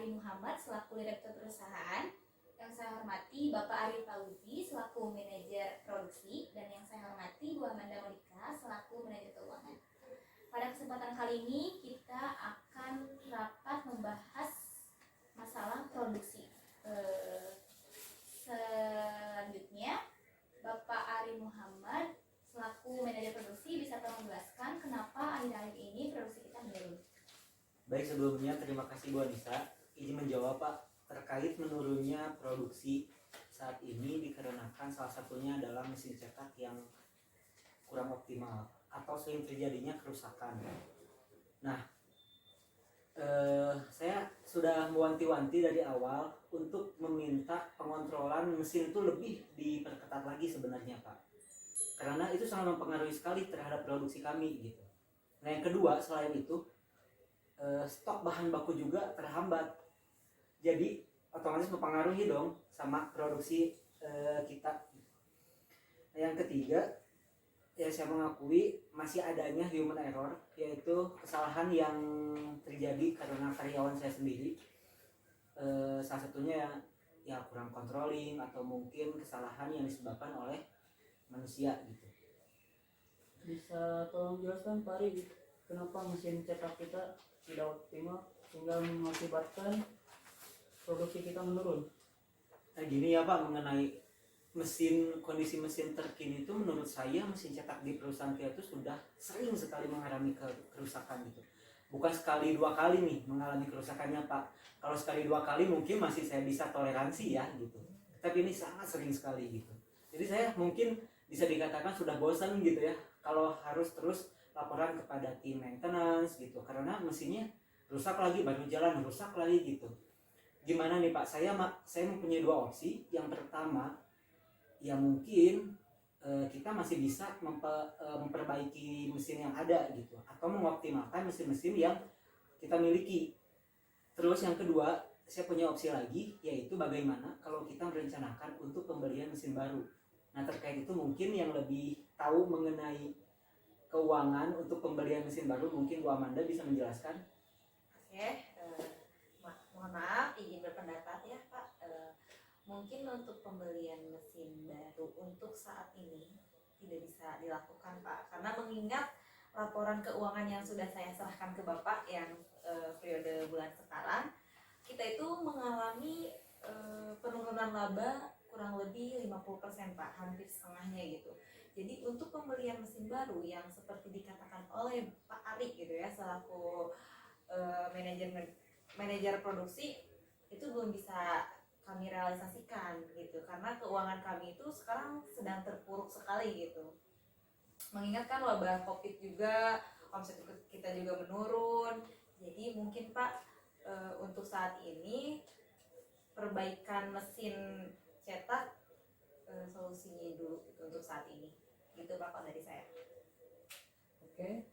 Ari Muhammad selaku Direktur Perusahaan, yang saya hormati Bapak Ari Fauzi selaku Manajer Produksi, dan yang saya hormati Bu Amanda Monika selaku Manajer Keuangan. Pada kesempatan kali ini kita akan rapat membahas masalah produksi. Selanjutnya Bapak Ari Muhammad selaku Manajer Produksi bisa tolong menjelaskan kenapa akhir-akhir ini produksi kita menurun. Baik, sebelumnya terima kasih Bu Anissa. Izin menjawab Pak, terkait menurunnya produksi saat ini dikarenakan salah satunya adalah mesin cetak yang kurang optimal atau sering terjadinya kerusakan. Nah, saya sudah mewanti-wanti dari awal untuk meminta pengontrolan mesin itu lebih diperketat lagi sebenarnya Pak, karena itu sangat mempengaruhi sekali terhadap produksi kami gitu. Nah, yang kedua selain itu, stok bahan baku juga terhambat, jadi otomatis mempengaruhi dong sama produksi kita. Nah, yang ketiga, ya saya mengakui masih adanya human error, yaitu kesalahan yang terjadi karena karyawan saya sendiri. Salah satunya ya kurang controlling atau mungkin kesalahan yang disebabkan oleh manusia gitu. Bisa tolong jelaskan Pak Ari, kenapa mesin cetak kita tidak optimal sehingga mengakibatkan produksi kita menurun? Nah gini ya Pak, mengenai kondisi mesin terkini itu menurut saya mesin cetak di perusahaan kita itu sudah sering sekali mengalami kerusakan gitu. Bukan sekali dua kali nih mengalami kerusakannya Pak. Kalau sekali dua kali mungkin masih saya bisa toleransi ya gitu. Tapi ini sangat sering sekali gitu. Jadi saya mungkin bisa dikatakan sudah bosan gitu ya kalau harus terus laporan kepada tim maintenance gitu, karena mesinnya rusak lagi, baru jalan rusak lagi gitu. Gimana nih Pak, saya mempunyai dua opsi. Yang pertama, ya mungkin kita masih bisa memperbaiki mesin yang ada gitu, atau mengoptimalkan mesin-mesin yang kita miliki. Terus yang kedua, saya punya opsi lagi, yaitu bagaimana kalau kita merencanakan untuk pembelian mesin baru. Nah, terkait itu mungkin yang lebih tahu mengenai keuangan untuk pembelian mesin baru, mungkin Bu Amanda bisa menjelaskan. Oke, mohon maaf izin berpendapat ya Pak. Mungkin untuk pembelian mesin baru untuk saat ini tidak bisa dilakukan Pak, karena mengingat laporan keuangan yang sudah saya serahkan ke Bapak yang periode bulan sekarang, kita itu mengalami penurunan laba kurang lebih 50% Pak, hampir setengahnya gitu. Jadi untuk pembelian mesin baru yang seperti dikatakan oleh Pak Ari gitu ya selaku manajer produksi, itu belum bisa kami realisasikan gitu, karena keuangan kami itu sekarang sedang terpuruk sekali gitu. Mengingatkan wabah Covid juga, omset kita juga menurun. Jadi mungkin Pak, untuk saat ini perbaikan mesin cetak solusinya dulu gitu, untuk saat ini. Gitu Pak kalau dari saya. Oke,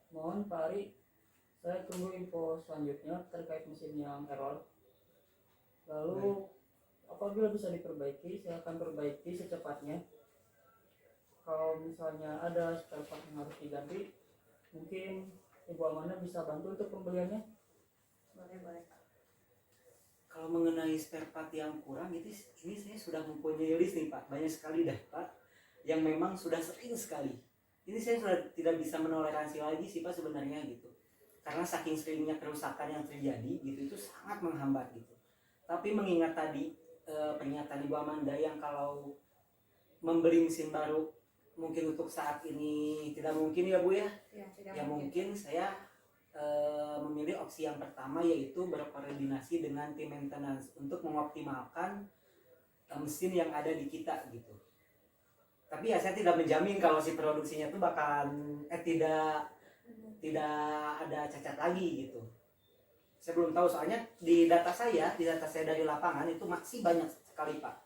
mohon Pak Ari, saya tunggu info selanjutnya terkait mesin yang error. Lalu apabila bisa diperbaiki, silakan perbaiki secepatnya. Kalau misalnya ada spare part yang harus diganti, mungkin Ibu Amanda bisa bantu untuk pembeliannya. Boleh Pak. Kalau mengenai spare part yang kurang ini saya sudah mempunyai list nih Pak, banyak sekali dah Pak, yang memang sudah sering sekali. Ini saya sudah tidak bisa menoleransi lagi sih Pak sebenarnya gitu, karena saking seringnya kerusakan yang terjadi gitu, itu sangat menghambat gitu. Tapi mengingat tadi pernyataan Ibu Amanda yang kalau membeli mesin baru mungkin untuk saat ini tidak mungkin ya Bu ya. Ya mungkin saya memilih opsi yang pertama, yaitu berkoordinasi dengan tim maintenance untuk mengoptimalkan mesin yang ada di kita gitu. Tapi ya saya tidak menjamin kalau si produksinya itu bakalan tidak ada cacat lagi gitu. Saya belum tahu, soalnya di data saya dari lapangan itu masih banyak sekali Pak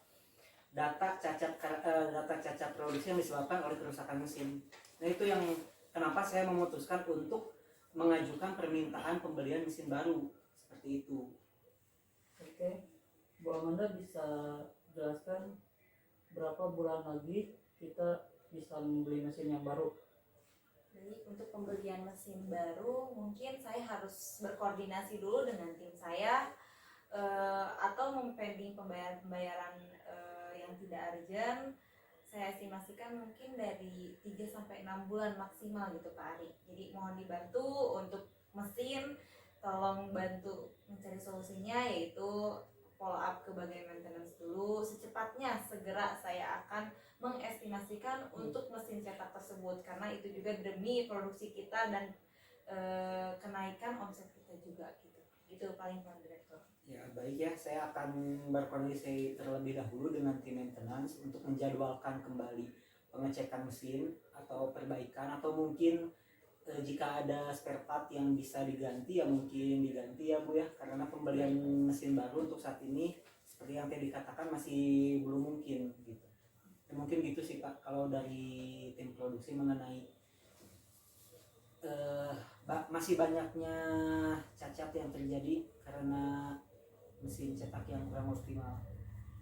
data cacat produksi yang disebabkan oleh kerusakan mesin. Nah itu yang kenapa saya memutuskan untuk mengajukan permintaan pembelian mesin baru seperti itu. Oke, Bu Amanda bisa jelaskan berapa bulan lagi kita bisa membeli mesin yang baru? Jadi untuk pembelian mesin baru mungkin saya harus berkoordinasi dulu dengan tim saya, atau mempending pembayaran yang tidak urgent. Saya estimasikan mungkin dari 3 sampai 6 bulan maksimal gitu Pak Ari. Jadi mohon dibantu untuk mesin, tolong bantu mencari solusinya, yaitu follow up ke bagian maintenance dulu. Secepatnya segera saya akan mengestimasikan untuk mesin cetak tersebut, karena itu juga demi produksi kita dan kenaikan omset kita juga gitu. Gitu paling Pak Direktur. Ya baik ya, saya akan berkoordinasi terlebih dahulu dengan tim maintenance untuk menjadwalkan kembali pengecekan mesin atau perbaikan, atau mungkin jika ada spare part yang bisa diganti ya mungkin diganti ya Bu ya, karena pembelian mesin baru untuk saat ini seperti yang tadi dikatakan masih belum mungkin gitu. Ya, mungkin gitu sih Pak kalau dari tim produksi mengenai masih banyaknya cacat yang terjadi karena mesin cetak yang kurang optimal.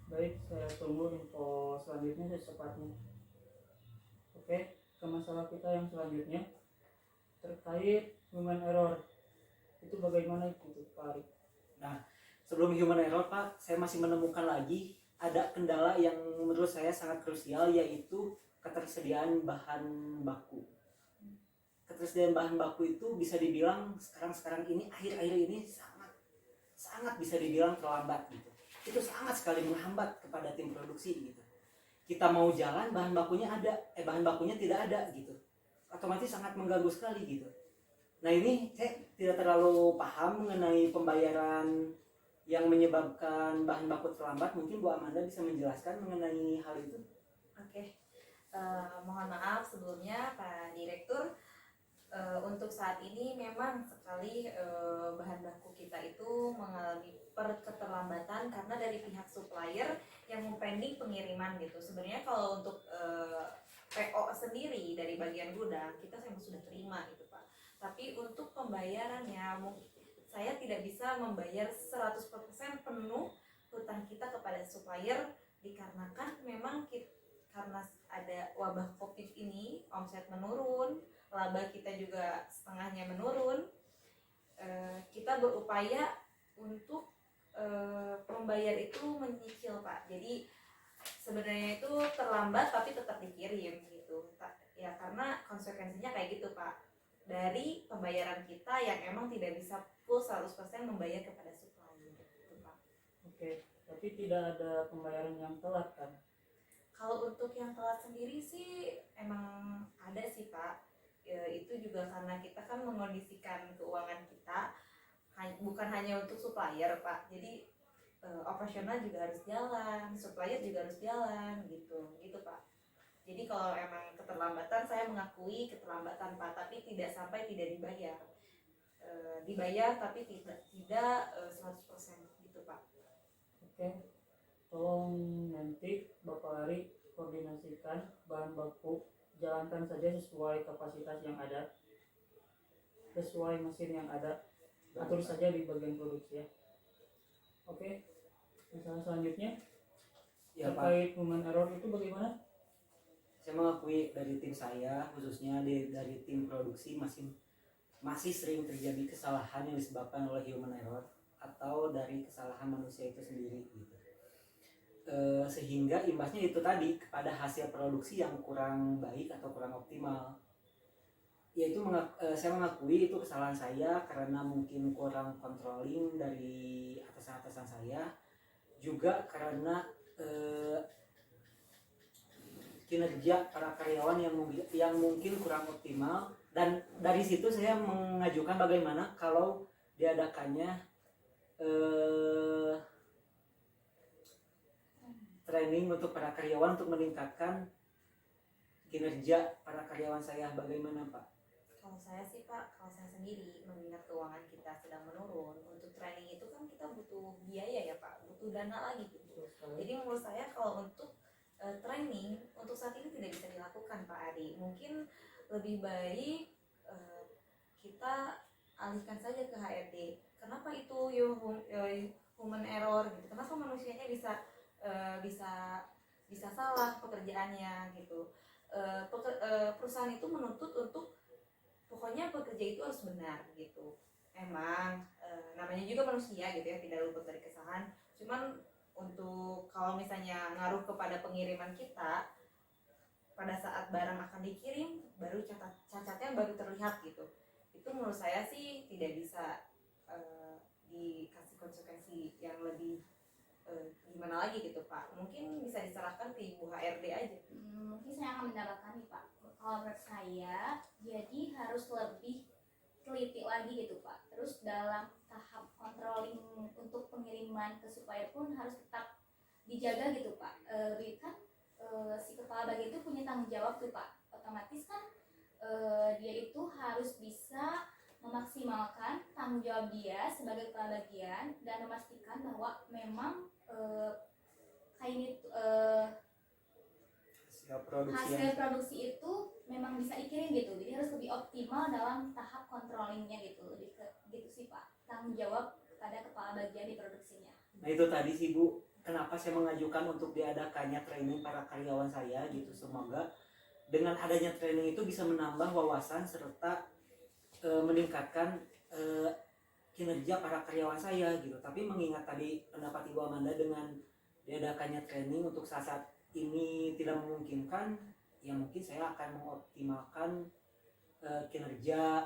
Baik, saya tunggu info selanjutnya secepatnya. Oke, ke masalah kita yang selanjutnya terkait human error. Itu bagaimana itu Pak Ari? Nah, sebelum human error Pak, saya masih menemukan lagi ada kendala yang menurut saya sangat krusial, yaitu ketersediaan bahan baku. Ketersediaan bahan baku itu bisa dibilang sekarang ini akhir-akhir ini sangat bisa dibilang terlambat gitu. Itu sangat sekali menghambat kepada tim produksi gitu. Kita mau jalan bahan bakunya tidak ada gitu. Otomatis sangat mengganggu sekali gitu. Nah ini saya tidak terlalu paham mengenai pembayaran yang menyebabkan bahan baku terlambat. Mungkin Bu Amanda bisa menjelaskan mengenai hal itu. Oke, mohon maaf sebelumnya Pak Direktur. Untuk saat ini memang sekali bahan baku kita itu mengalami keterlambatan karena dari pihak supplier yang mempending pengiriman gitu. Sebenarnya kalau untuk PO sendiri dari bagian gudang kita memang sudah terima gitu Pak. Tapi untuk pembayarannya saya tidak bisa membayar 100% penuh hutang kita kepada supplier, dikarenakan memang karena ada wabah Covid ini omset menurun, laba kita juga setengahnya menurun. Kita berupaya untuk pembayar itu menyicil Pak. Jadi sebenarnya itu terlambat tapi tetap dikirim gitu ya, karena konsekuensinya kayak gitu Pak, dari pembayaran kita yang emang tidak bisa full 100% membayar kepada supplier gitu Pak. Oke, tapi tidak ada pembayaran yang telat kan? Kalau untuk yang telat sendiri sih emang ada sih Pak. Itu juga karena kita kan mengondisikan keuangan kita bukan hanya untuk supplier Pak. Jadi operasional juga harus jalan, supplier juga harus jalan gitu Pak. Jadi kalau emang keterlambatan, saya mengakui keterlambatan Pak, tapi tidak sampai tidak dibayar. Dibayar tapi tidak 100% gitu Pak. Oke, tolong nanti Bapak Ari koordinasikan bahan baku, jalankan saja sesuai kapasitas yang ada, sesuai mesin yang ada, atur saja di bagian produksi ya. Oke, masalah selanjutnya Ya Pak, terkait human error itu bagaimana? saya mengakui dari tim saya khususnya dari tim produksi masih sering terjadi kesalahan yang disebabkan oleh human error atau dari kesalahan manusia itu sendiri gitu. Sehingga imbasnya itu tadi kepada hasil produksi yang kurang baik atau kurang optimal. Yaitu saya mengakui itu kesalahan saya karena mungkin kurang controlling dari atasan-atasan saya, juga karena kinerja para karyawan yang mungkin kurang optimal, dan dari situ saya mengajukan bagaimana kalau diadakannya training untuk para karyawan untuk meningkatkan kinerja para karyawan saya. Bagaimana Pak? Kalau saya sih Pak, kalau saya sendiri mengingat keuangan kita sedang menurun, untuk training itu kan kita butuh biaya ya Pak, butuh dana lagi gitu. Jadi menurut saya kalau untuk training untuk saat ini tidak bisa dilakukan Pak Adi. Mungkin lebih baik kita alihkan saja ke HRD. Kenapa itu human error gitu? Kenapa manusianya bisa salah pekerjaannya gitu? Perusahaan itu menuntut untuk pokoknya bekerja itu harus benar gitu. Emang namanya juga manusia gitu ya, tidak luput dari kesalahan. Cuman untuk kalau misalnya ngaruh kepada pengiriman kita, pada saat barang akan dikirim baru cacatnya baru terlihat gitu. Itu menurut saya sih tidak bisa dikasih konsekuensi yang lebih gimana lagi gitu Pak. Mungkin bisa diserahkan ke Ibu HRD aja. Mungkin saya akan menambahkan nih Pak, kalau menurut saya jadi harus lebih teliti lagi gitu Pak. Terus dalam tahap controlling untuk pengiriman ke supplier pun harus tetap dijaga gitu Pak. Kan si kepala bagian itu punya tanggung jawab tuh Pak. Otomatis kan dia itu harus bisa memaksimalkan tanggung jawab dia sebagai kepala bagian dan memastikan bahwa memang kain itu hasil produksi itu memang bisa dikirim gitu. Jadi harus lebih optimal dalam tahap controllingnya gitu. Lebih ke gitu sih Pak, tanggung jawab kepada kepala bagian di produksinya. Nah itu tadi sih Bu, kenapa saya mengajukan untuk diadakannya training para karyawan saya gitu. Semoga dengan adanya training itu bisa menambah wawasan serta meningkatkan kinerja para karyawan saya gitu. Tapi mengingat tadi pendapat Ibu Amanda dengan diadakannya training untuk saat ini tidak memungkinkan, ya mungkin saya akan mengoptimalkan kinerja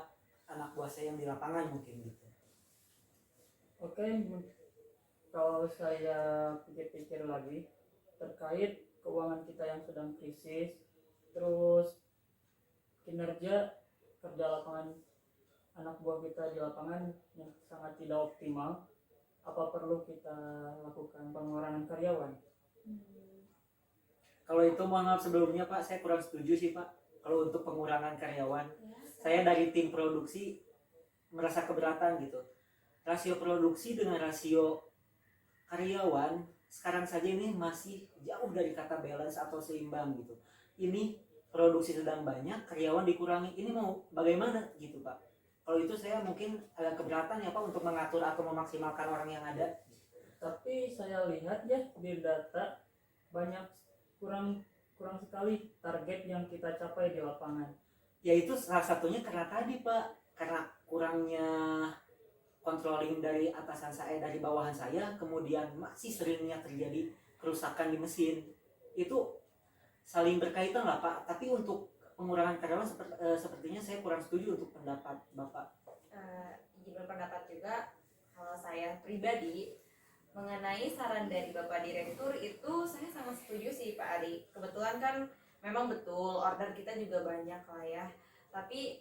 anak buah saya yang di lapangan mungkin gitu. Oke, kalau saya pikir-pikir lagi terkait keuangan kita yang sedang krisis, terus kinerja kerja lapangan anak buah kita di lapangan yang sangat tidak optimal, apa perlu kita lakukan pengurangan karyawan? Kalau itu mohon maaf sebelumnya Pak, saya kurang setuju sih Pak. Kalau untuk pengurangan karyawan, Ya, saya dari tim produksi merasa keberatan gitu. Rasio produksi dengan rasio karyawan sekarang saja ini masih jauh dari kata balance atau seimbang gitu. Ini produksi sedang banyak, karyawan dikurangi. Ini mau bagaimana gitu Pak? Kalau itu saya mungkin agak keberatan ya Pak untuk mengatur atau memaksimalkan orang yang ada. Tapi saya lihat ya di data banyak kurang sekali target yang kita capai di lapangan. Ya itu salah satunya karena tadi Pak, karena kurangnya controlling dari atasan saya, dari bawahan saya, kemudian masih seringnya terjadi kerusakan di mesin. Itu saling berkaitan lah Pak. Tapi untuk pengurangan karyawan sepertinya saya kurang setuju untuk pendapat Bapak. Izin berpendapat juga, kalau saya pribadi mengenai saran dari Bapak Direktur itu saya sangat setuju sih Pak Ari. Kebetulan kan memang betul order kita juga banyak lah ya, tapi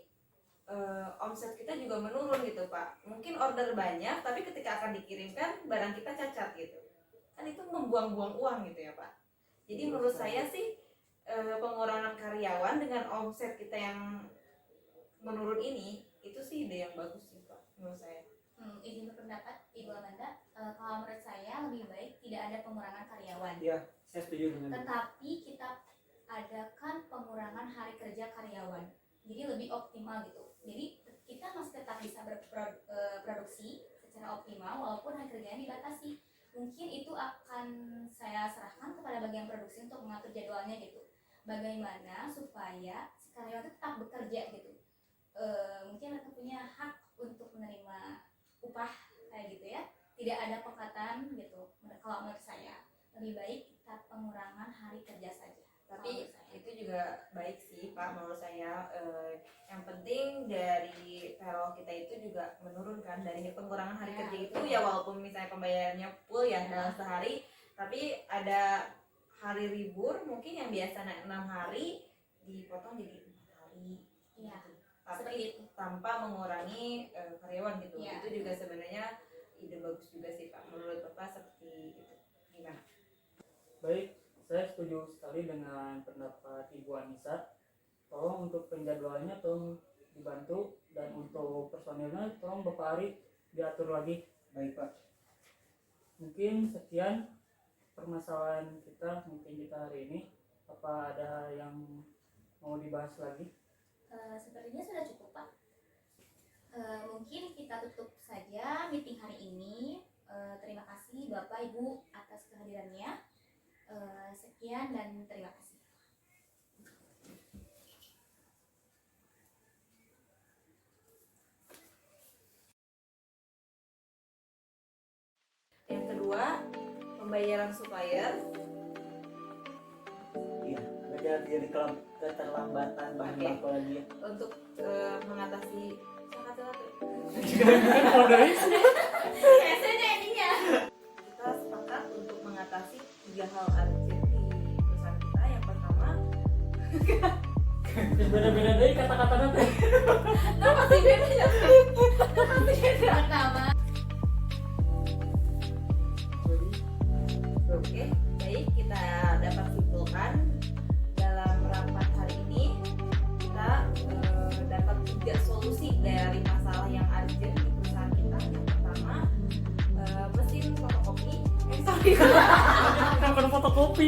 omset kita juga menurun gitu Pak. Mungkin order banyak tapi ketika akan dikirimkan barang kita cacat gitu, kan itu membuang-buang uang gitu ya Pak. Jadi menurut saya sih pengurangan karyawan dengan omset kita yang menurun ini itu sih ide yang bagus sih Pak menurut saya. Izin berpendapat Ibu Amanda, kalau menurut saya lebih baik tidak ada pengurangan karyawan. Ya, saya setuju dengan itu. Tetapi kita adakan pengurangan hari kerja karyawan. Jadi lebih optimal gitu. Jadi kita masih tetap bisa berproduksi secara optimal walaupun hari kerjanya dibatasi. Mungkin itu akan saya serahkan kepada bagian produksi untuk mengatur jadwalnya gitu. Bagaimana supaya si karyawan itu tetap bekerja gitu. Mungkin mereka punya hak untuk menerima upah kayak gitu ya. Tidak ada pengkatan gitu. Kalau menurut saya lebih baik kita pengurangan hari kerja saja. Tapi itu juga baik sih Pak menurut saya. Yang penting dari payroll kita itu juga menurunkan dari pengurangan hari Ya, kerja itu ya, walaupun misalnya pembayarannya full ya dalam sehari, tapi ada hari libur mungkin yang biasa 6 hari dipotong jadi 4 hari. Iya. Gitu. Seperti Tapi itu. tanpa mengurangi karyawan gitu. Ya. Itu juga sebenarnya ide bagus juga sih Pak. Menurut Bapak seperti itu gimana? Baik, saya setuju sekali dengan pendapat Ibu Anissa. Tolong untuk penjadwalannya tolong dibantu, dan untuk personilnya tolong Bapak Ari diatur lagi. Baik Pak. Mungkin sekian permasalahan kita hari ini. Apa ada yang mau dibahas lagi? Sepertinya sudah cukup Pak. Mungkin kita tutup saja meeting hari ini. Terima kasih Bapak Ibu atas kehadirannya. Sekian dan terima kasih. kedua, pembayaran supplier. Iya, ada jadi keterlambatan bahan Oke. baku lagi ya. Untuk mengatasi sangat Biasanya ininya. kita sepakat untuk mengatasi 3 hal urgent di perusahaan kita. Yang pertama, Beda-beda deh kata-kata nanti. masih beda ya? Pertama, Oke, baik, kita dapat simpulkan dalam rapat hari ini kita dapat 3 solusi dari masalah yang urgent di perusahaan kita. Yang pertama, mesin fotokopi. Sorry. Kapan fotokopi?